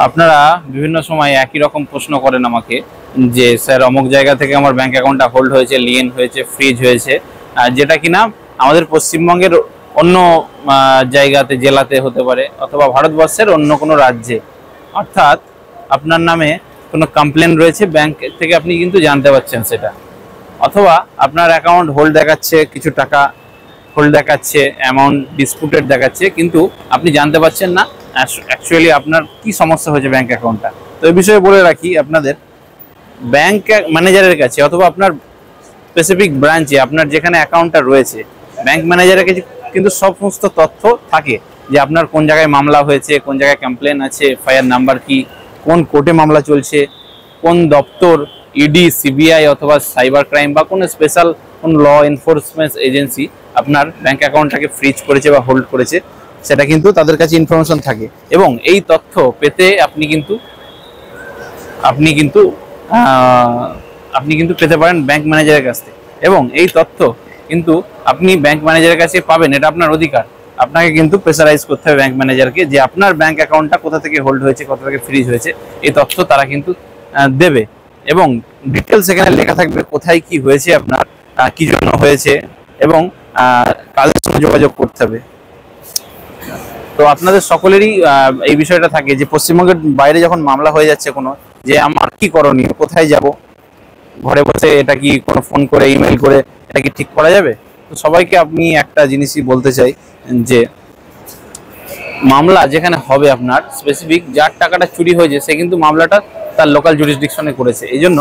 আপনারা বিভিন্ন সময় একই রকম প্রশ্ন করেন আমাকে যে স্যার অমুক জায়গা থেকে আমার ব্যাংক অ্যাকাউন্টটা হোল্ড হয়েছে, লিয়েন হয়েছে, ফ্রিজ হয়েছে, যেটা কিনা আমাদের পশ্চিমবঙ্গের অন্য জায়গাতে, জেলাতে হতে পারে, অথবা ভারতবর্ষের অন্য কোনো রাজ্যে। অর্থাৎ আপনার নামে কোনো কমপ্লেন রয়েছে, ব্যাংক থেকে আপনি কিন্তু জানতে পারছেন সেটা, অথবা আপনার অ্যাকাউন্ট হোল্ড দেখাচ্ছে, কিছু টাকা হোল্ড দেখাচ্ছে, অ্যামাউন্ট ডিসপুটেড দেখাচ্ছে, কিন্তু আপনি জানতে পারছেন না অ্যাকচুয়ালি আপনার কি সমস্যা হয়েছে ব্যাংক অ্যাকাউন্টটা। তো এই বিষয়ে বলে রাখি আপনাদের, ব্যাংক ম্যানেজারের কাছে অথবা আপনার স্পেসিফিক ব্রাঞ্চে আপনার যেখানে অ্যাকাউন্টটা রয়েছে, ব্যাংক ম্যানেজারের কাছে কিন্তু সমস্ত তথ্য থাকে যে আপনার কোন জায়গায় মামলা হয়েছে, কোন জায়গায় কমপ্লেন আছে, এফআইআর নাম্বার কি, কোন কোর্টে মামলা চলছে, কোন দপ্তর, ইডি, সিবিআই অথবা সাইবার ক্রাইম বা কোনো স্পেশাল কোন ল এনফোর্সমেন্ট এজেন্সি আপনার ব্যাংক অ্যাকাউন্টটাকে ফ্রিজ করেছে বা হোল্ড করেছে, সেটা কিন্তু তাদের কাছে ইনফরমেশন থাকে। এবং এই তথ্য পেতে আপনি কিন্তু আপনি কিন্তু আপনি কিন্তু পেতে পারেন ব্যাংক ম্যানেজারের কাছ থেকে। এবং এই তথ্য কিন্তু আপনি ব্যাংক ম্যানেজারের কাছে পাবেন, এটা আপনার অধিকার। আপনাকে কিন্তু প্রেসারাইজ করতে হবে ব্যাংক ম্যানেজারকে যে আপনার ব্যাংক অ্যাকাউন্টটা কোথা থেকে হোল্ড হয়েছে, কোথা থেকে ফ্রিজ হয়েছে, এই তথ্য তারা কিন্তু দেবে। এবং ডিটেলস এখানে লেখা থাকবে কোথায় কি হয়েছে, আপনার কি জন্য হয়েছে, এবং কাদের সঙ্গে যোগাযোগ করতে হবে। তো আপনাদের সকলেরই এই বিষয়টা থাকে যে পশ্চিমবঙ্গের বাইরে যখন মামলা হয়ে যাচ্ছে কোনো, যে আমার কি করণীয়, কোথায় যাব, ঘরে বসে এটা কি কোনো ফোন করে, ইমেল করে এটা কি ঠিক করা যাবে? তো সবাইকে আপনি একটা জিনিসই বলতে চাই যে মামলা যেখানে হবে আপনার স্পেসিফিক যার টাকাটা চুরি হয়েছে, সে কিন্তু মামলাটা তার লোকাল জুরিসডিকশনে করেছে। এই জন্য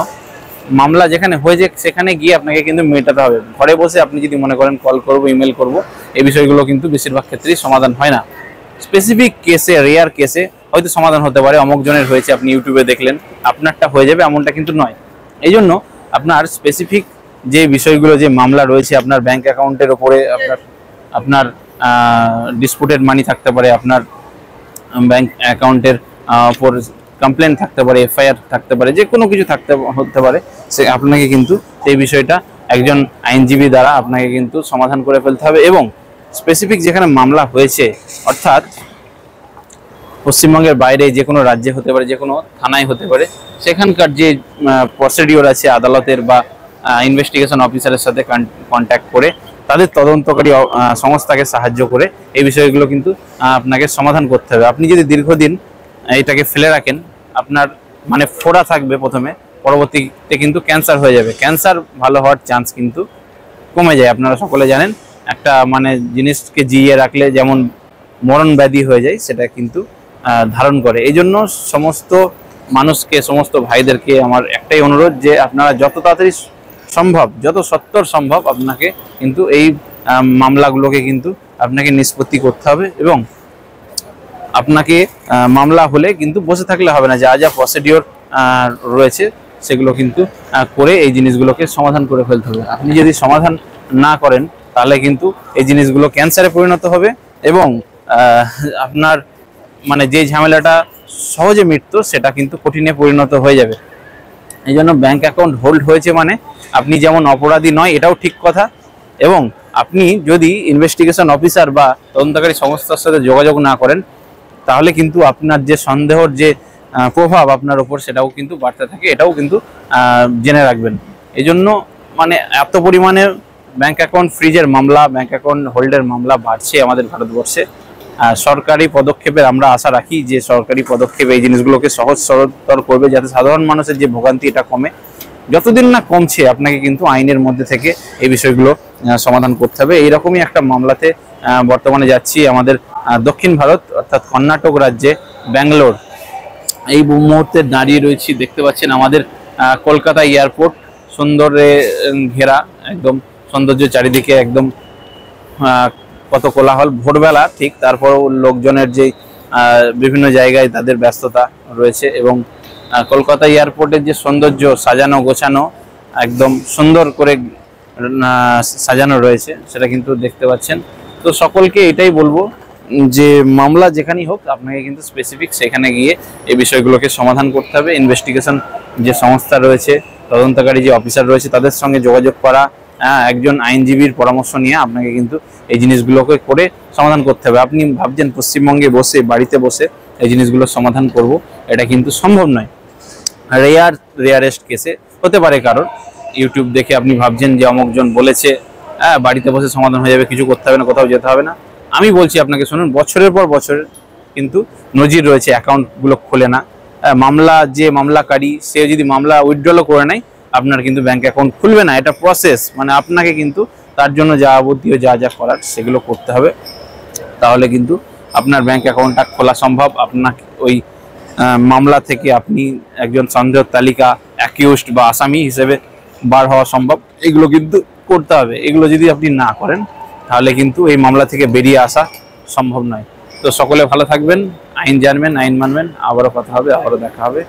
মামলা যেখানে হয়েছে সেখানে গিয়ে আপনাকে কিন্তু মেটাতে হবে। ঘরে বসে আপনি যদি মনে করেন কল করব, ইমেল করব, এই বিষয়গুলো কিন্তু বেশিরভাগ ক্ষেত্রেই সমাধান হয় না। স্পেসিফিক কেসে, রেয়ার কেসে হয়তো সমাধান হতে পারে, অমুক জনের হয়েছে আপনি ইউটিউবে দেখলেন, আপনারটা হয়ে যাবে এমনটা কিন্তু নয়। এই জন্য আপনার স্পেসিফিক যে বিষয়গুলো, যে মামলা রয়েছে আপনার ব্যাংক অ্যাকাউন্টের ওপরে, আপনার আপনার ডিসপুটেড মানি থাকতে পারে, আপনার ব্যাংক অ্যাকাউন্টের উপর কমপ্লেন থাকতে পারে, এফআইআর থাকতে পারে, যে কোনো কিছু হতে পারে, সে আপনাকে কিন্তু সেই বিষয়টা একজন আইনজীবী দ্বারা আপনাকে কিন্তু সমাধান করে ফেলতে হবে। এবং স্পেসিফিক যেখানে মামলা হয়েছে, অর্থাৎ পশ্চিমবঙ্গের বাইরে যে কোনো রাজ্যে হতে পারে, যে কোনো থানায় হতে পারে, সেখানকার যে প্রসিডিওর আছে আদালতের বা ইনভেস্টিগেশন অফিসারের সাথে কন্ট্যাক্ট করে তাদের তদন্তকারী সংস্থাকে সাহায্য করে এই বিষয়গুলো কিন্তু আপনাকে সমাধান করতে হবে। আপনি যদি দীর্ঘদিন এটাকে ফেলে রাখেন, আপনার মানে ফোড়া থাকবে প্রথমে, পরবর্তীতে কিন্তু ক্যান্সার হয়ে যাবে। ক্যান্সার ভালো হওয়ার চান্স কিন্তু কমে যায়। আপনারা সকলে জানেন একটা মানে জিনিসকে জিইয়ে রাখলে যেমন মরণ ব্যাধি হয়ে যায়, সেটা কিন্তু ধারণ করে। এই জন্য সমস্ত মানুষকে, সমস্ত ভাইদেরকে আমার একটাই অনুরোধ যে আপনারা যত তাড়াতাড়ি সম্ভব, যত সত্বর সম্ভব আপনাকে কিন্তু এই মামলাগুলোকে কিন্তু আপনাকে নিষ্পত্তি করতে হবে। এবং আপনাকে মামলা হলে কিন্তু বসে থাকলে হবে না, যা যা প্রসিডিওর রয়েছে সেগুলো কিন্তু করে এই জিনিসগুলোকে সমাধান করে ফেলতে হবে। আপনি যদি সমাধান না করেন তাহলে কিন্তু এই জিনিসগুলো ক্যান্সারে পরিণত হবে এবং আপনার মানে যে ঝামেলাটা সহজে মিটতো সেটা কিন্তু কঠিনে পরিণত হয়ে যাবে। এই জন্য ব্যাংক অ্যাকাউন্ট হোল্ড হয়েছে মানে আপনি যেমন অপরাধী নয়, এটাও ঠিক কথা। এবং আপনি যদি ইনভেস্টিগেশন অফিসার বা তদন্তকারী সংস্থার সাথে যোগাযোগ না করেন তাহলে কিন্তু আপনার যে সন্দেহর যে প্রভাব আপনার উপর, সেটাও কিন্তু বাড়তে থাকে, এটাও কিন্তু জেনে রাখবেন। এই জন্য মানে এত পরিমাণে ব্যাংক অ্যাকাউন্ট ফ্রিজের মামলা, ব্যাংক অ্যাকাউন্ট হোল্ডের মামলা বাড়ছে আমাদের ভারতবর্ষে। সরকারি পদক্ষেপের আমরা আশা রাখি যে সরকারি পদক্ষেপ এই জিনিসগুলোকে সহজ সরলতর করবে, যাতে সাধারণ মানুষের যে ভোগান্তি এটা কমে। যতদিন না কমছে আপনাকে কিন্তু আইনের মধ্যে থেকে এই বিষয়গুলো সমাধান করতে হবে। এইরকমই একটা মামলাতে বর্তমানে যাচ্ছি আমাদের দক্ষিণ ভারত, অর্থাৎ কর্ণাটক রাজ্যে ব্যাঙ্গালোর। এই মুহূর্তে দাঁড়িয়ে রয়েছি, দেখতে পাচ্ছেন আমাদের কলকাতা এয়ারপোর্ট সুন্দরে ঘেরা, একদম সৌন্দর্য চারিদিকে, একদম কত কোলাহল ভোরবেলা ঠিক, তারপরও লোকজনের যে বিভিন্ন জায়গায় তাদের ব্যস্ততা রয়েছে। এবং কলকাতা এয়ারপোর্টের যে সৌন্দর্য, সাজানো গোছানো, একদম সুন্দর করে সাজানো রয়েছে, সেটা কিন্তু দেখতে পাচ্ছেন। তো সকলকে এটাই বলবো যে মামলা যেখানেই হোক আপনাকে কিন্তু স্পেসিফিক সেখানে গিয়ে এই বিষয়গুলোকে সমাধান করতে হবে। ইনভেস্টিগেশন যে সংস্থা রয়েছে, তদন্তকারী যে অফিসার রয়েছে, তাদের সঙ্গে যোগাযোগ করা, একজন আইনজীবীর পরামর্শ নিয়ে আপনাকে কিন্তু এই জিনিসগুলোকে করে সমাধান করতে হবে। আপনি ভাবছেন পশ্চিমবঙ্গে বসে, বাড়িতে বসে এই জিনিসগুলোর সমাধান করব, এটা কিন্তু সম্ভব নয়। রেয়ারেস্ট কেসে হতে পারে কারণ ইউটিউব দেখে আপনি ভাবছেন যে অমুকজন বলেছে, হ্যাঁ বাড়িতে বসে সমাধান হয়ে যাবে, কিছু করতে হবে না, কোথাও যেতে হবে না। আমি বলছি আপনাকে, শুনুন, বছরের পর বছর কিন্তু নজির রয়েছে, অ্যাকাউন্টগুলো খোলে না। যে মামলাকারী সে যদি মামলা উইথড্রলও করে নেয়, আপনার কিন্তু ব্যাংক অ্যাকাউন্ট খুলবে না। এটা প্রসেস, মানে আপনাকে কিন্তু তার জন্য যাবতীয় যা যা করার সেগুলো করতে হবে, তাহলে কিন্তু আপনার ব্যাংক অ্যাকাউন্টটা খোলা সম্ভব। আপনাকে ওই মামলা থেকে আপনি একজন সন্দেহের তালিকা, অ্যাকিউজড বা আসামি হিসেবে বার হওয়া সম্ভব। এগুলো কিন্তু করতে হবে। এগুলো যদি আপনি না করেন তাহলে কিন্তু এই মামলা থেকে বেরিয়ে আসা সম্ভব নয়। তো সকলে ভালো থাকবেন, আইন জানবেন, আইন মানবেন। আবারও কথা হবে, আবারও দেখা হবে।